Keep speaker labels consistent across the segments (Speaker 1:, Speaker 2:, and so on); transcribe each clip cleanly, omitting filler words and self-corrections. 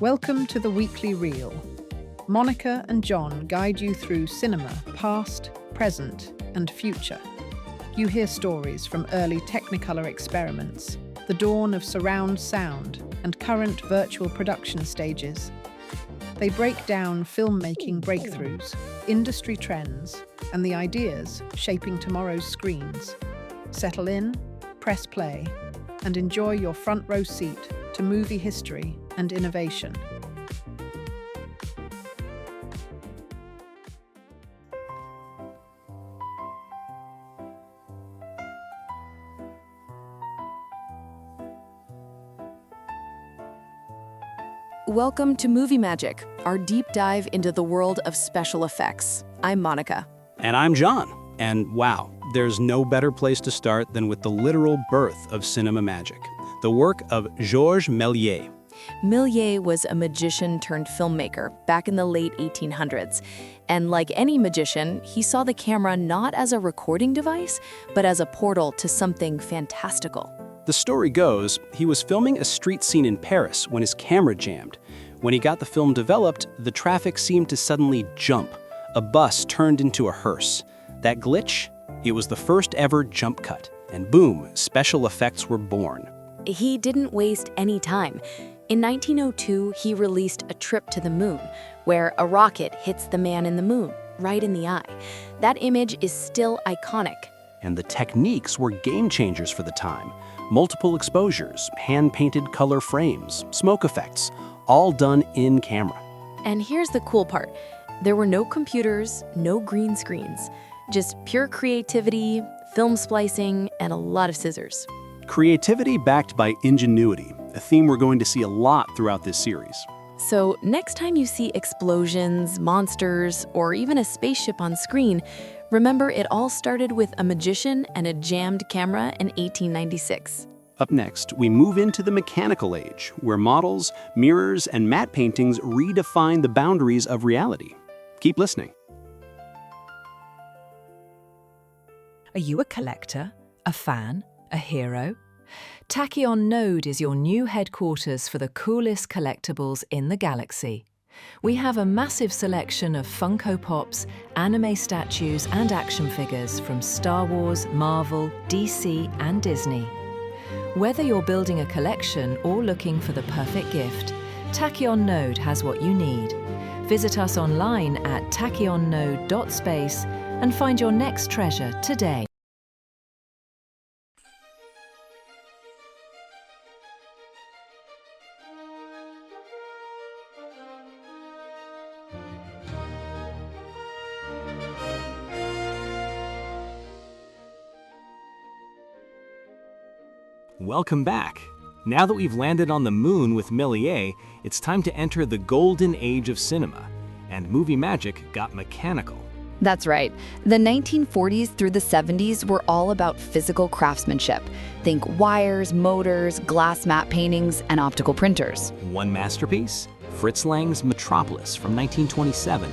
Speaker 1: Welcome to the Weekly Reel. Monica and John guide you through cinema, past, present, and future. You hear stories from early Technicolor experiments, the dawn of surround sound, and current virtual production stages. They break down filmmaking breakthroughs, industry trends, and the ideas shaping tomorrow's screens. Settle in, press play, and enjoy your front row seat to movie history and innovation.
Speaker 2: Welcome to Movie Magic, our deep dive into the world of special effects. I'm Monica.
Speaker 3: And I'm John. And wow, there's no better place to start than with the literal birth of cinema magic, the work of Georges Méliès.
Speaker 2: Méliès was a magician turned filmmaker back in the late 1800s. And like any magician, he saw the camera not as a recording device, but as a portal to something fantastical.
Speaker 3: The story goes, he was filming a street scene in Paris when his camera jammed. When he got the film developed, the traffic seemed to suddenly jump. A bus turned into a hearse. That glitch? It was the first ever jump cut. And boom, special effects were born.
Speaker 2: He didn't waste any time. In 1902, he released A Trip to the Moon, where a rocket hits the man in the moon, right in the eye. That image is still iconic.
Speaker 3: And the techniques were game changers for the time. Multiple exposures, hand-painted color frames, smoke effects, all done in camera.
Speaker 2: And here's the cool part. There were no computers, no green screens, just pure creativity, film splicing, and a lot of scissors.
Speaker 3: Creativity backed by ingenuity, a theme we're going to see a lot throughout this series.
Speaker 2: So next time you see explosions, monsters, or even a spaceship on screen, remember it all started with a magician and a jammed camera in 1896.
Speaker 3: Up next, we move into the mechanical age, where models, mirrors, and matte paintings redefine the boundaries of reality. Keep listening.
Speaker 4: Are you a collector, a fan, a hero? Tachyon Node is your new headquarters for the coolest collectibles in the galaxy. We have a massive selection of Funko Pops, anime statues, and action figures from Star Wars, Marvel, DC, and Disney. Whether you're building a collection or looking for the perfect gift, Tachyon Node has what you need. Visit us online at tachyonnode.space and find your next treasure today.
Speaker 5: Welcome back. Now that we've landed on the moon with Méliès, it's time to enter the golden age of cinema, and movie magic got mechanical.
Speaker 6: That's right. The 1940s through the 70s were all about physical craftsmanship. Think wires, motors, glass matte paintings, and optical printers.
Speaker 5: One masterpiece? Fritz Lang's Metropolis from 1927.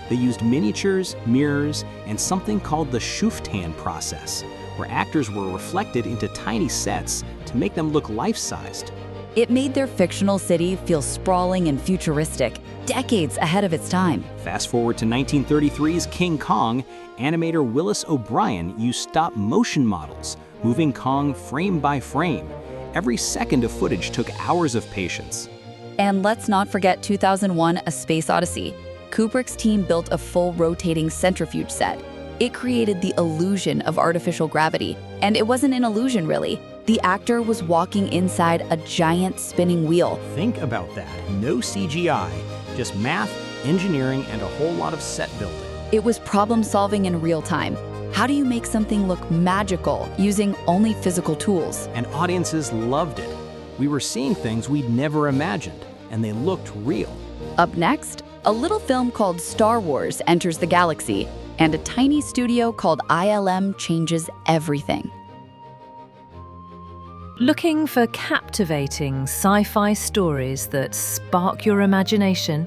Speaker 5: They used miniatures, mirrors, and something called the Schufthand process, where actors were reflected into tiny sets to make them look life-sized.
Speaker 6: It made their fictional city feel sprawling and futuristic, decades ahead of its time.
Speaker 5: Fast forward to 1933's King Kong, animator Willis O'Brien used stop-motion models, moving Kong frame by frame. Every second of footage took hours of patience.
Speaker 6: And let's not forget 2001: A Space Odyssey. Kubrick's team built a full rotating centrifuge set. It created the illusion of artificial gravity. And it wasn't an illusion, really. The actor was walking inside a giant spinning wheel.
Speaker 5: Think about that. No CGI, just math, engineering, and a whole lot of set building.
Speaker 6: It was problem solving in real time. How do you make something look magical using only physical tools?
Speaker 5: And audiences loved it. We were seeing things we'd never imagined, and they looked real.
Speaker 6: Up next, a little film called Star Wars enters the galaxy, and a tiny studio called ILM changes everything.
Speaker 4: Looking for captivating sci-fi stories that spark your imagination?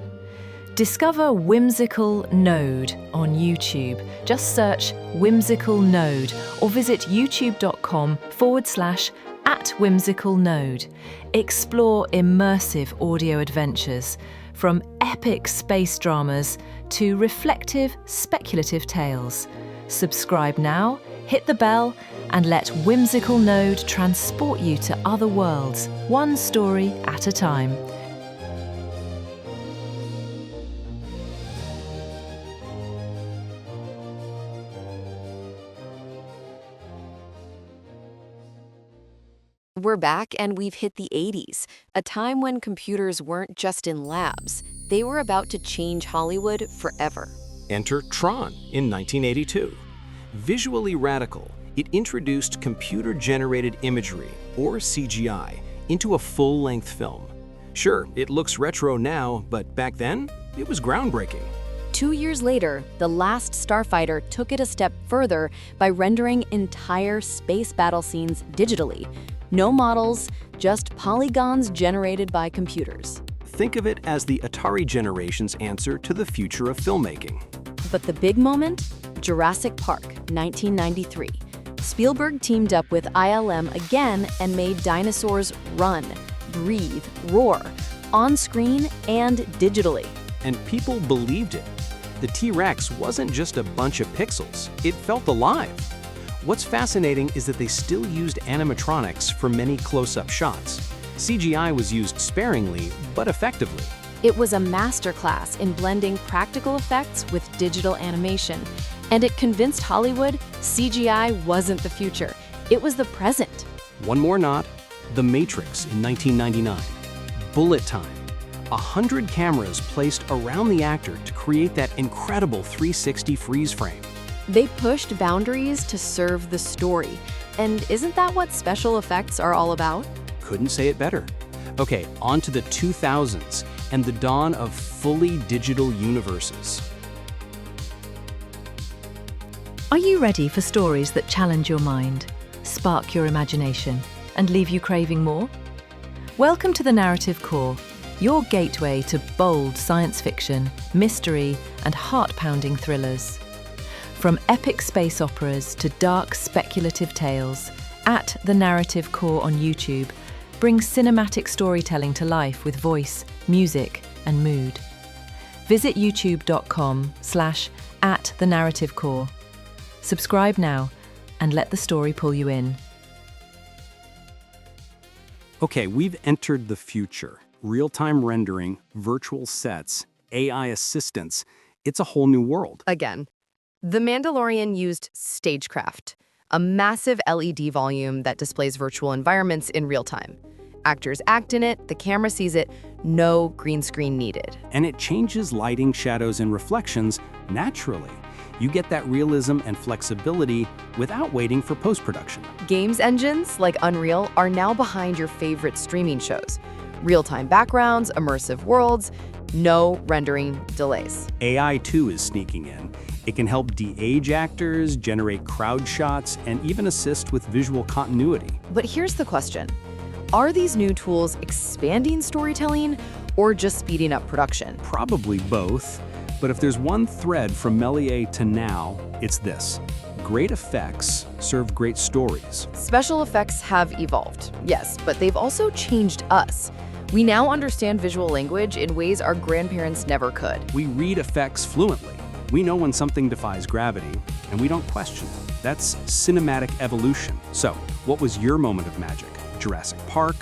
Speaker 4: Discover Whimsical Node on YouTube. Just search Whimsical Node or visit youtube.com/ILM At Whimsical Node, explore immersive audio adventures from epic space dramas to reflective, speculative tales. Subscribe now, hit the bell, and let Whimsical Node transport you to other worlds, one story at a time.
Speaker 2: We're back and we've hit the 80s, a time when computers weren't just in labs. They were about to change Hollywood forever.
Speaker 5: Enter Tron in 1982. Visually radical, it introduced computer-generated imagery, or CGI, into a full-length film. Sure, it looks retro now, but back then, it was groundbreaking.
Speaker 2: 2 years later, The Last Starfighter took it a step further by rendering entire space battle scenes digitally. No models, just polygons generated by computers.
Speaker 5: Think of it as the Atari generation's answer to the future of filmmaking.
Speaker 2: But the big moment? Jurassic Park, 1993. Spielberg teamed up with ILM again and made dinosaurs run, breathe, roar, on screen and digitally.
Speaker 5: And people believed it. The T-Rex wasn't just a bunch of pixels, it felt alive. What's fascinating is that they still used animatronics for many close-up shots. CGI was used sparingly, but effectively.
Speaker 2: It was a masterclass in blending practical effects with digital animation, and it convinced Hollywood CGI wasn't the future, it was the present.
Speaker 3: One more nod, The Matrix in 1999. Bullet time. 100 cameras placed around the actor to create that incredible 360 freeze frame.
Speaker 2: They pushed boundaries to serve the story. And isn't that what special effects are all about?
Speaker 3: Couldn't say it better. Okay, on to the 2000s and the dawn of fully digital universes.
Speaker 4: Are you ready for stories that challenge your mind, spark your imagination, and leave you craving more? Welcome to the Narrative Core, your gateway to bold science fiction, mystery, and heart-pounding thrillers. From epic space operas to dark speculative tales, At the Narrative Core on YouTube brings cinematic storytelling to life with voice, music, and mood. Visit youtube.com/@thenarrativecore. Subscribe now and let the story pull you in.
Speaker 3: Okay, we've entered the future. Real-time rendering, virtual sets, AI assistants. It's a whole new world.
Speaker 2: Again, The Mandalorian used stagecraft, a massive LED volume that displays virtual environments in real time. Actors act in it, the camera sees it, no green screen needed.
Speaker 3: And it changes lighting, shadows, and reflections naturally. You get that realism and flexibility without waiting for post-production.
Speaker 2: Games engines like Unreal are now behind your favorite streaming shows. Real-time backgrounds, immersive worlds, no rendering delays.
Speaker 3: AI too is sneaking in. It can help de-age actors, generate crowd shots, and even assist with visual continuity.
Speaker 2: But here's the question. Are these new tools expanding storytelling or just speeding up production?
Speaker 3: Probably both. But if there's one thread from Méliès to now, it's this. Great effects serve great stories.
Speaker 2: Special effects have evolved, yes, but they've also changed us. We now understand visual language in ways our grandparents never could.
Speaker 3: We read effects fluently. We know when something defies gravity, and we don't question it. That's cinematic evolution. So, what was your moment of magic? Jurassic Park?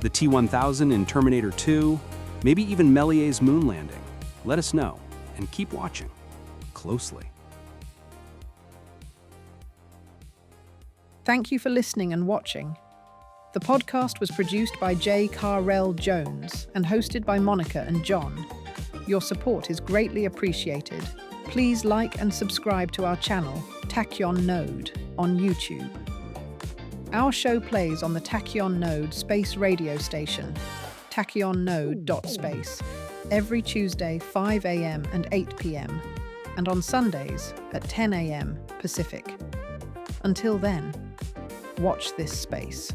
Speaker 3: The T-1000 in Terminator 2? Maybe even Méliès' moon landing? Let us know, and keep watching closely.
Speaker 1: Thank you for listening and watching. The podcast was produced by J. Carrell Jones and hosted by Monica and John. Your support is greatly appreciated. Please like and subscribe to our channel, Tachyon Node, on YouTube. Our show plays on the Tachyon Node space radio station, tachyonnode.space, every Tuesday 5 a.m. and 8 p.m., and on Sundays at 10 a.m. Pacific. Until then, watch this space.